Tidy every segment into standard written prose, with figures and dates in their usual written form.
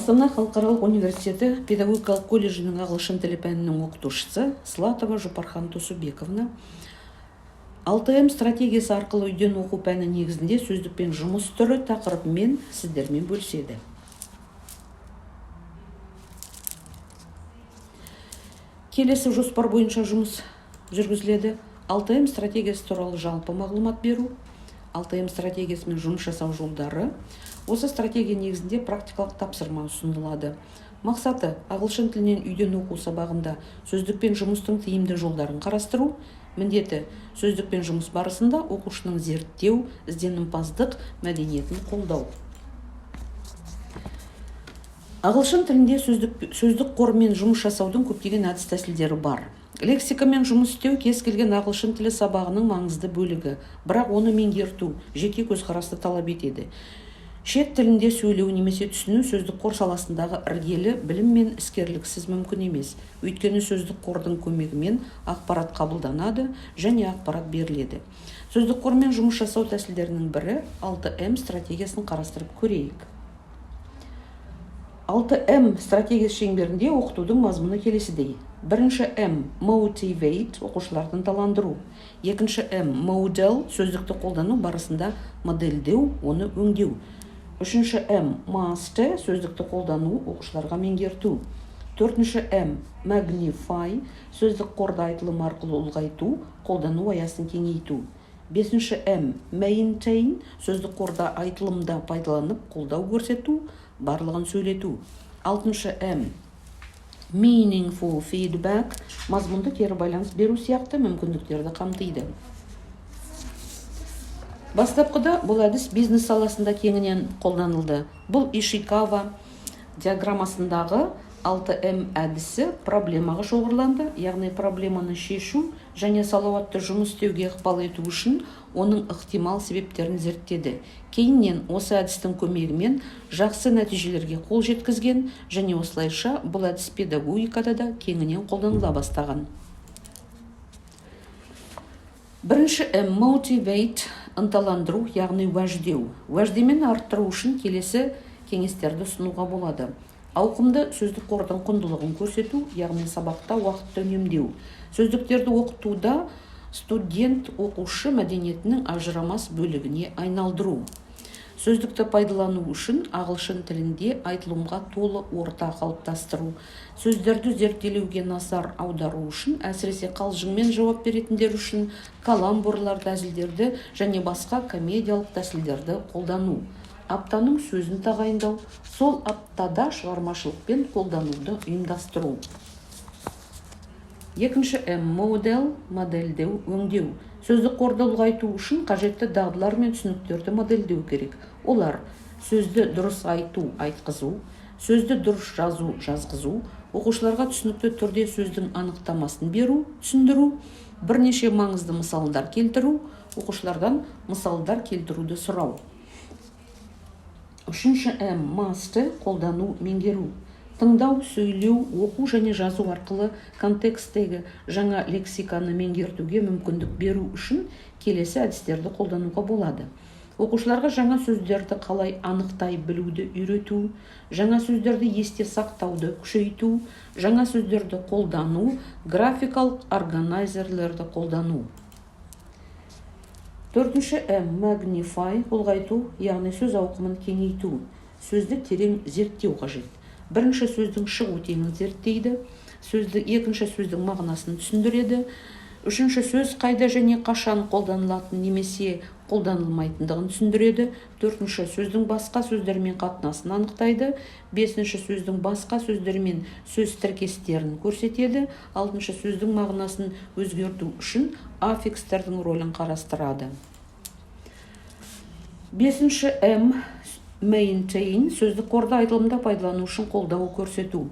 Астана халықаралық университеті педагогикалық колледжінің ағылшын тілі пәнінің оқытушысы Слатова Жупархан Тосубековна 6М стратегиясы арқылы үйден оқу пәні негізінде сөздікпен жұмыс түрі тақырыбымен сіздермен бөліседі. Келесі жоспар бойынша жұмыс жүргізіледі. 6М стратегиясы туралы жалпы мағлұмат беру, 6М стратегиясымен жұмыс жасау жолдары. Осы стратегия негізінде практикалық тапсырма ұсынылады. Мақсаты ағылшын тілінен үйден оқу сабағында сөздікпен жұмыстың тиімді жолдарын қарастыру, міндеті сөздікпен жұмыс барысында оқушының зерттеу, ізденімпаздық мәдениетін қолдау. Ағылшын тілінде сөздік қорымен жұмыс жасаудың көптеген әдіс-тәсілдері бар. Лексикамен жұмыс істеу кез келген ағылшын тілі сабағының маңызды бөлігі, бірақ оны меңгерту жеке көзқарасты талап етеді. Шет тілінде сөйлеу немесе түсіну сөздік қор саласындағы іргелі білім мен іскерліксіз мүмкін емес. Өйткені сөздік қордың көмегімен ақпарат қабылданады және ақпарат беріледі. Сөздік қормен жұмыс жасау тәсілдерінің бірі 6М стратегиясын қарастырып көрейік. 6М стратегиясы шеңберінде оқытудың мазмұны келесідей. Бірінші М – motivate, оқушыларды ынталандыру. Екінші М – model, сөздікті қолдану барысында модельдеу, оны өңдеу. Үшінші М – master, сөздікті қолдану, оқушыларға меңгерту. Төртінші М – magnify, сөздік қорды айтылым арқылы ұлғайту, қолдану аясын кеңейту. Бесінші М – maintain, сөздік қорда айтылымда пайдаланып, қолдау көрсету, барлығын сөйлету. Алтыншы М – meaningful feedback, мазмұнды кері байланыс беру сияқты мүмкіндіктерді қамтиды. Бастапқыда бұл әдіс бизнес саласында кеңінен қолданылды. Бұл Ишикава диаграммасындағы 6М әдісі проблемаға шоғырланды, яғни проблеманы шешу және салауатты жұмыс істеуге ықпал ету үшін оның ықтимал себептерін зерттеді. Кейіннен осы әдістің көмегімен жақсы нәтижелерге қол жеткізген және осылайша бұл әдіс педагогикада да кеңінен қолданыла бастаған. Бірінші М – motivate, ынталандыру, яғни уәждеу. Уәждемені арттыру үшін келесі кеңестерді ұсынуға болады. Ауқымды сөздік қордың құндылығын көрсету, яғни сабақта уақытты үнемдеу. Сөздіктерді оқытуда студент оқушы мәдениетінің ажырамас бөлігіне айналдыру. Сөздікті пайдалану үшін ағылшын тілінде айтылымға толы орта қалыптастыру. Сөздерді зерттелуге назар аудару үшін, әсіресе қалжыңмен жауап беретіндер үшін каламбурлар тәсілдерді және басқа комедиялық тәсілдерді қолдану. Аптаның сөзін тағайындау, сол аптада шығармашылықпен қолдануды ұйымдастыру. Екінші М – model, модельдеу, өңдеу. Сөздік қорды ұлғайту үшін қажетті дағдылар мен түсініктерді модельдеу керек. Олар сөзді дұрыс айту, айтқызу, сөзді дұрыс жазу, жазғызу, оқушыларға түсінікті түрде сөздің анықтамасын беру, түсіндіру, бірнеше маңызды мысалдар келтіру, оқушылардан мысалдар келтіруді сұрау. Үшінші М – master, қолдану, меңгеру. Тыңдау, сөйлеу, оқу және жазу арқылы контекстегі жаңа лексиканы меңгертуге мүмкіндік беру үшін келесі әдістерді қолдануға болады. Оқушыларға жаңа сөздерді қалай анықтай білуді үйрету, жаңа сөздерді есте сақтауды күшейту, жаңа сөздерді қолдану, графикалық органайзерлерді қолдану. Төртінші М – magnify, ұлғайту, яғни сөз ауқымын кеңейту. Сөзді терең зерттеу қажет. Бірінші сөздің шығу теңін зерттейді, екінші сөздің мағынасын түсіндіреді, үшінші сөз қайда және қашан қолданылатын немесе қолданылмайтындығын түсіндіреді, төртінші сөздің басқа сөздермен қатынасын анықтайды, бесінші сөздің басқа сөздермен сөз тіркестерін көрсетеді, алтыншы сөздің мағынасын өзгерту үшін аффикстердің рөлін қарастырады. Бесінші М – maintain, сөздік қорды айтылымда пайдалану үшін қолдау көрсету.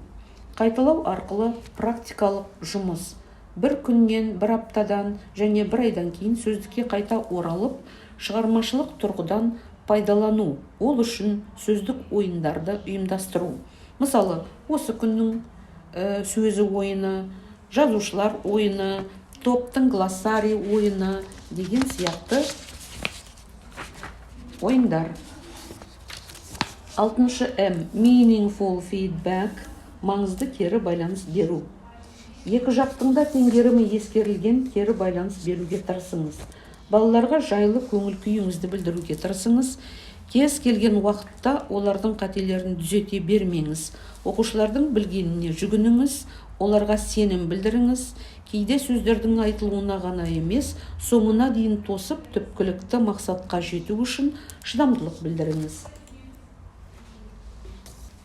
Қайталау арқылы практикалық жұмыс. Бір күннен, бір аптадан және бір айдан кейін сөздікке қайта оралып, шығармашылық тұрғыдан пайдалану. Ол үшін сөздік ойындарды ұйымдастыру. Мысалы, осы күннің сөзі ойыны, жазушылар ойыны, топтың глоссарий ойыны деген сияқты ойындар. Алтыншы М. Meaningful feedback. Маңызды кері байланыс беру. Екі жақтың да теңгерімі ескерілген кері байланыс беруге тырысыңыз. Балаларға жайлы көңіл күйіңізді білдіруге тырысыңыз. Кез келген уақытта олардың қателерін түзете бермеңіз. Оқушылардың білгеніне жүгініңіз, оларға сенім білдіріңіз. Кейде сөздердің айтылуына ғана емес, соңына дейін тосып, түпкілікті мақсатқа жету үшін шыдамдылық білдіріңіз.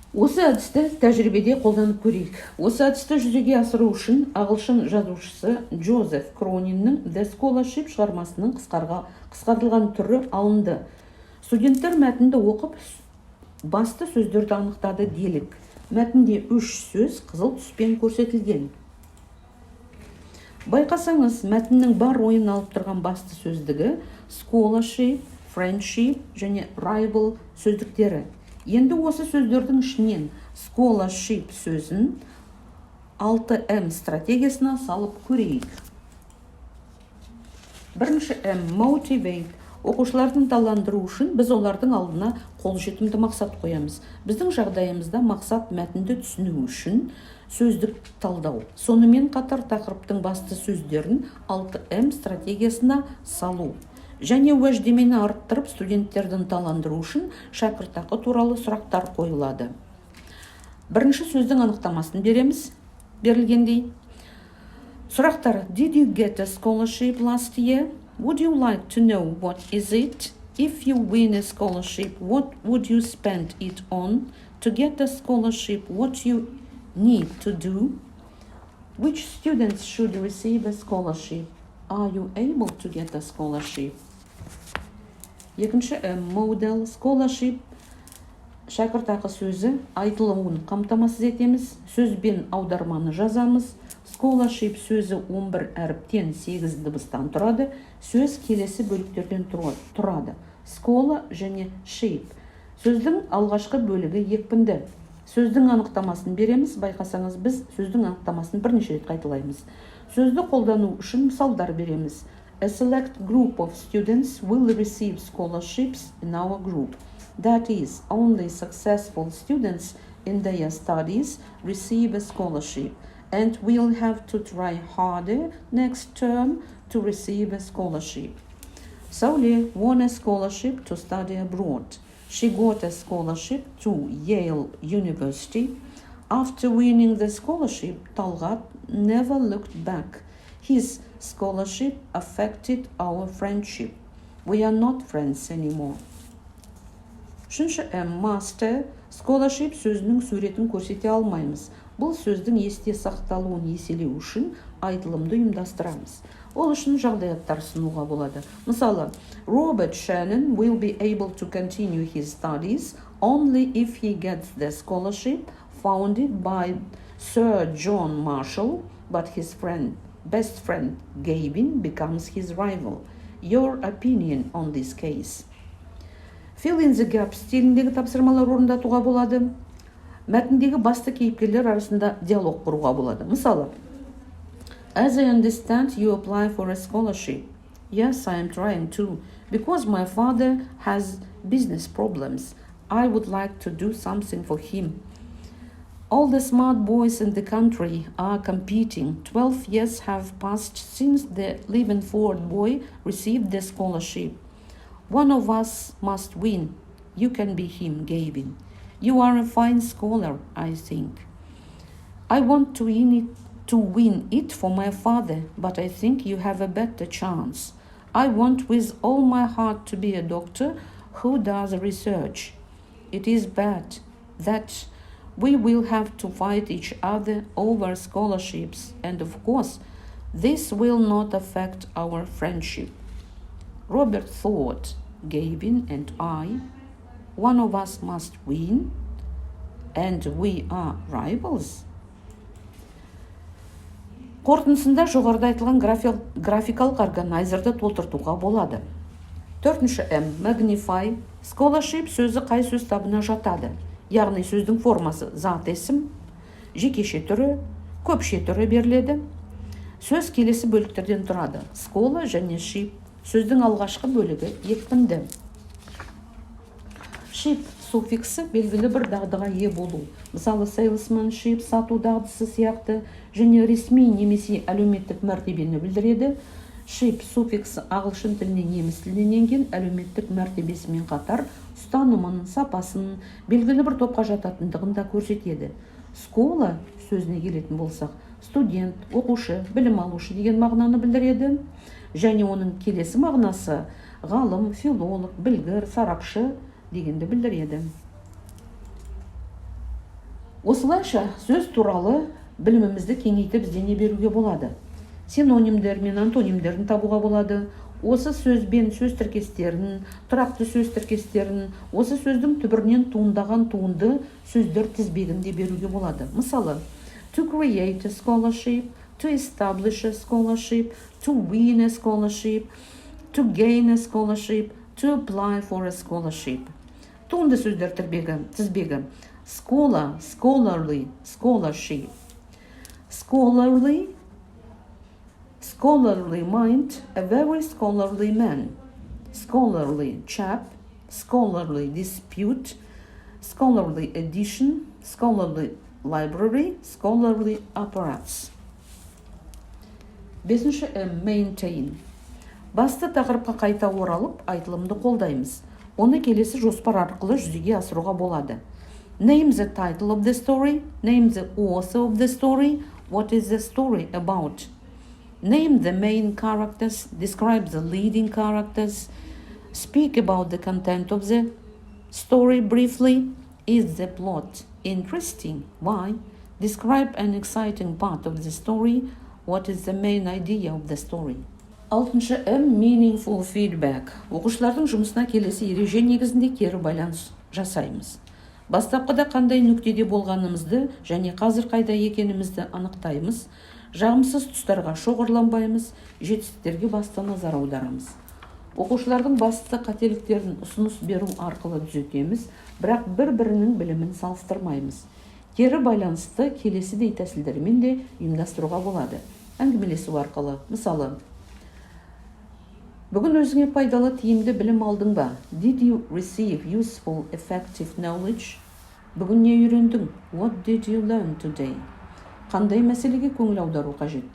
Осы әдісті тәжірибеде қолданып көрейік. Осы әдісті жүзеге асыру үшін ағылшын жазушысы Джозеф Крониннің The Scholarship шығармасының қысқартылған түрі алынды. Студенттер мәтінді оқып, басты сөздерді анықтады делік. Мәтінде 3 сөз қызыл түспен көрсетілген. Байқасаңыз, мәтіннің бар ойын алып тұрған басты сөздігі scholarship, friendship және rival сөздіктері. Енді осы сөздердің ішінен scholarship сөзін 6M стратегиясына салып көрейік. Бірінші М. Motivate. Оқушылардың таландыру үшін біз олардың алдына қолжетімді мақсат қоямыз. Біздің жағдайымызда мақсат мәтінді түсіну үшін сөздік талдау. Сонымен қатар тақырыптың басты сөздерін 6M стратегиясына салу. Және уәждемені арттырып, студенттердің таландыру үшін шәкіртақы туралы сұрақтар қойылады. Бірінші сөздің анықтамасын береміз. Берілгендей. Сұрақтар. Did you get a scholarship last year? Would you like to know what is it? If you win a scholarship, what would you spend it on? To get a scholarship, what you need to do? Which students should receive a scholarship? Are you able to get a scholarship? Екінші model scholarship. Шәкіртақы сөзі айтылуын қамтамасыз етеміз. Сөзбен аударманы жазамыз. Scholarship сөзі 11 әріптен 8 дыбыстан тұрады. Сөз келесі бөліктерден тұрады. Scholar және shape. Сөздің алғашқы бөлігі екпінді. Сөздің анықтамасын береміз. Байқасаңыз, біз сөздің анықтамасын бірнеше рет қайталаймыз. Сөзді қолдану үшін мысалдар береміз. A select group of students will receive scholarships in our group. That is, only successful students in their studies receive a scholarship, and we'll have to try harder next term to receive a scholarship. Saule won a scholarship to study abroad. She got a scholarship to Yale University. After winning the scholarship, Talgat never looked back. His scholarship affected our friendship. We are not friends anymore. Үшінші master. Scholarship сөзінің суретін көрсете алмаймыз. Бұл сөздің есте сақталуын еселеу үшін айтылымды ұйымдастырамыз. Ол үшін жағдаяттар ұсынуға болады. Мысалы, Robert Shannon will be able to continue his studies only if he gets the scholarship founded by Sir John Marshall, but his best friend Gavin becomes his rival. Your opinion on this case? Fill in the gap стиліндегі тапсырмалар орындатуға болады. Мәтіндегі басты кейіпкерлер арасында диалог құруға болады. Мысалы, As I understand, you apply for a scholarship. Yes, I am trying to. Because my father has business problems. I would like to do something for him. All the smart boys in the country are competing. 12 years have passed since the Leavenford boy received the scholarship. One of us must win. You can be him, Gavin. You are a fine scholar, I think. I want to win it for my father, but I think you have a better chance. I want with all my heart to be a doctor who does research. It is bad that we will have to fight each other over scholarships, and of course, this will not affect our friendship. Robert thought, Gavin and I, one of us must win, and we are rivals. Қорытындысында жоғарыда айтылған графикалық органайзерді толтыртуға болады. Төртінші М. Magnify. Scholarship сөзі қай сөз табына жатады? Яғни сөздің формасы зат есім, жекеше түрі, көпше түрі беріледі. Сөз келесі бөліктерден тұрады. Scholar және ship. Сөздің алғашқы бөлігі екпінді. Ship суффиксы белгілі бір дағдыға ие болу. Мысалы, salesmanship, сату дағдысы сияқты, және ресми немесе әлеуметтік мәртебені білдіреді. Ship суффиксы ағылшын тілінен неміс тілінен енген әлеуметтік мәртебесімен қатар ұстанымын, сапасын, белгілі бір топқа жататындығын да көрсетеді. Школа сөзіне келетін болсақ, студент, оқушы, білім алушы деген мағынаны білдіреді. Және оның келесі мағынасы ғалым, филолог, білгір, сарапшы дегенді білдіреді. Осылайша сөз туралы білімімізді кеңейтіп іздене беруге болады. Синонимдер мен антонимдерін табуға болады. Осы сөзбен сөз тіркестерін, тұрақты сөз тіркестерін, осы сөздің түбірінен туындаған туынды сөздер тізбегінде беруге болады. Мысалы, to create a scholarship, to establish a scholarship, to win a scholarship, to gain a scholarship, to apply for a scholarship. Туынды сөздер тізбегі. Scholar, scholarly, scholarship. Scholarly mind, a very scholarly man. Scholarly chap, scholarly dispute, scholarly edition, scholarly library, scholarly apparatus. 5. Maintain. Басты тақырыпқа қайта оралып, айтылымды қолдаймыз. Оны келесі жоспар арқылы жүзеге асыруға болады. Name the title of the story. Name the author of the story. What is the story about? Name the main characters. Describe the leading characters. Speak about the content of the story briefly. Is the plot interesting? Why? Describe an exciting part of the story. What is the main idea of the story? 6. Meaningful feedback. Оқушылардың жұмысына келесі ереже негізінде кері байланыс жасаймыз. Бастапқыда қандай нүктеде болғанымызды және қазір қайда екенімізді анықтаймыз. Жағымсыз тұстарға шоғырланбаймыз, жетістіктерге басты назар аударамыз. Оқушылардың басты қателіктерін ұсыныс беру арқылы түзетеміз, бірақ бір-бірінің білімін салыстырмаймыз. Кері байланысты келесідей тәсілдермен де ұйымдастыруға болады. Әңгімелесу арқылы. Мысалы, бүгін өзіңе пайдалы тиімді білім алдың ба? Did you receive useful, effective knowledge? Бүгін не үйрендің? What did you learn today? Қандай мәселеге көңіл аудару қажет?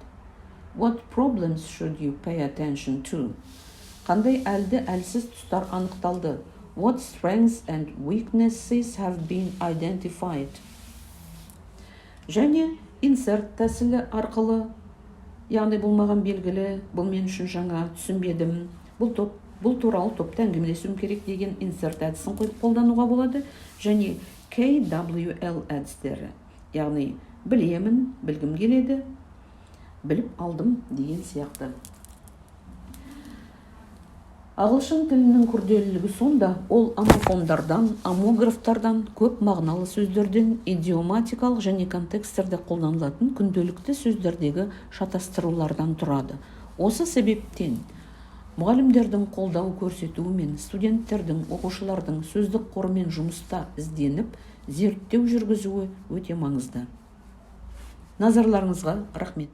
What problems should you pay attention to? Қандай әлді әлсіз тұстар анықталды? What strengths and weaknesses have been identified? Және insert тәсілі арқылы, яғни бұл маған белгілі, бұл мен үшін жаңа, түсінбедім, бұл туралы топта әңгімелесуім керек деген insert әдісін қолдануға болады. Және KWL әдістері, яғни білемін, білгім келеді, біліп алдым деген сияқты. Ағылшын тілінің күрделілігі сонда, ол амофондардан, амографтардан, көп мағыналы сөздерден, идиоматикалық және контекстерде қолданылатын күнделікті сөздердегі шатастырулардан тұрады. Осы себептен мұғалімдердің қолдау көрсетуімен студенттердің, оқушылардың сөздік қорымен жұмыста ізденіп, зерттеу жүргізуі өте маңызды. Назарларыңызға рахмет.